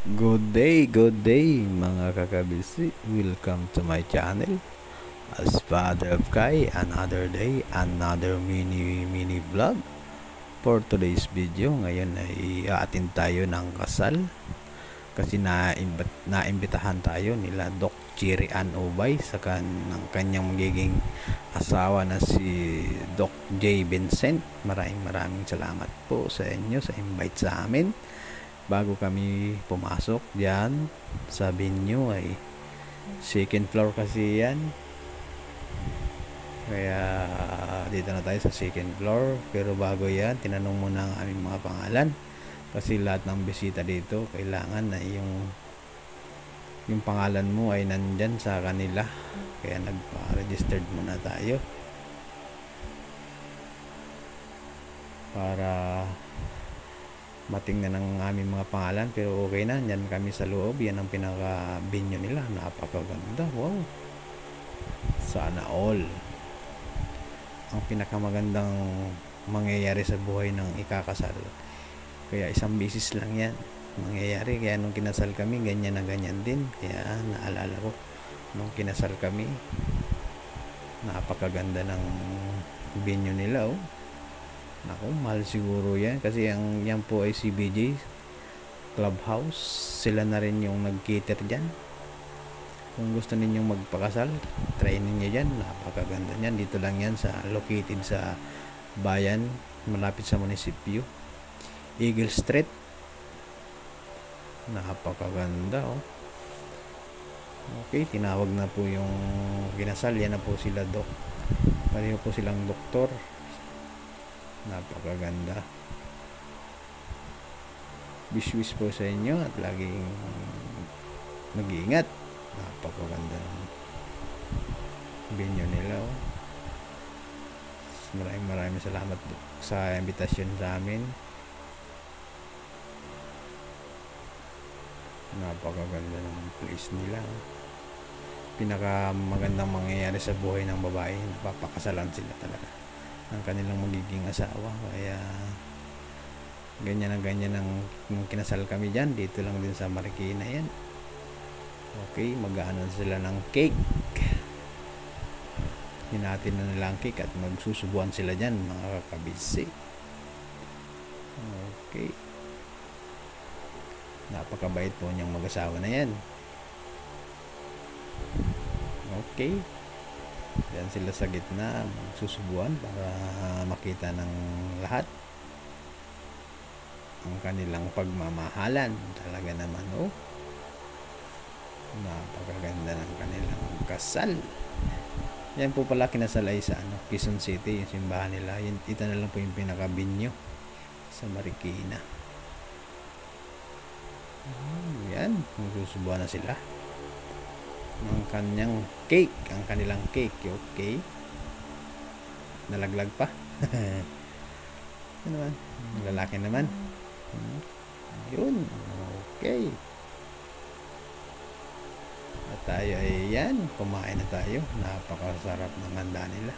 Good day mga kakabisi. Welcome to my channel. As Father of Kai, another day, another mini vlog. For today's video, ngayon ay aatin tayo ng kasal. Kasi naimbitahan tayo nila Doc Cherry Ann Ubay sa ng kanyang magiging asawa na si Doc J. Vincent. Maraming salamat po sa inyo sa invite sa amin. Bago kami pumasok diyan sa venue ay second floor kasi yan, kaya dito na tayo sa second floor. Pero bago yan, tinanong muna ang aming mga pangalan kasi lahat ng bisita dito kailangan na yung pangalan mo ay nandyan sa kanila, kaya nagpa-registered muna tayo para matingnan ng aming mga pangalan. Pero okay na, yan kami sa loob. Yan ang pinaka venue nila, napakaganda. Wow, sana all. Ang pinakamagandang mangyayari sa buhay ng ikakasal, kaya isang bisis lang yan mangyayari. Kaya nung kinasal kami, ganyan na ganyan din. Kaya naalala ko nung kinasal kami, napakaganda ng venue nila. Naku, mahal siguro yan kasi yan po ay CBJ Clubhouse. Sila na rin yung nag-cater dyan. Kung gusto ninyong magpakasal, try ninyo dyan. Napakaganda yan. Dito lang yan, located sa bayan, malapit sa munisipyo, Eagle Street. Napakaganda. Okay, tinawag na po yung kinasal. Yan na po sila Doc. Pareho po silang doktor. Napakaganda. Wish po sa inyo at laging mag-iingat. Napakaganda ng venue nila. Maraming salamat sa invitation sa amin. Napakaganda ng place nila. Pinakamagandang mangyayari sa buhay ng babae, napapakasalan sila talaga ang kanilang magiging asawa. Kaya ganyan ang kinasal kami dyan. Dito lang din sa Marikina yan. Okay, mag-aano sila ng cake. Hinatin na nila ang cake at magsusubuan sila dyan, mga kakabisi. Okay, napakabait po niyang mag-asawa na yan. Okay, yan sila sa gitna, magsusubuan para makita ng lahat ang kanilang pagmamahalan. Talaga naman, napakaganda ng kanilang kasal. Yan po pala, kinasal ay sa Quezon City, yung simbahan nila. Ito na lang po yung pinaka-venue sa Marikina. Yan, magsusubuan na sila ng kanyang cake, ang kanilang cake. Okay, nalaglag pa. Ano naman, lalaki naman. Yun, okay. At tayo ay yan, kumain na tayo. Napakasarap ng handa nila.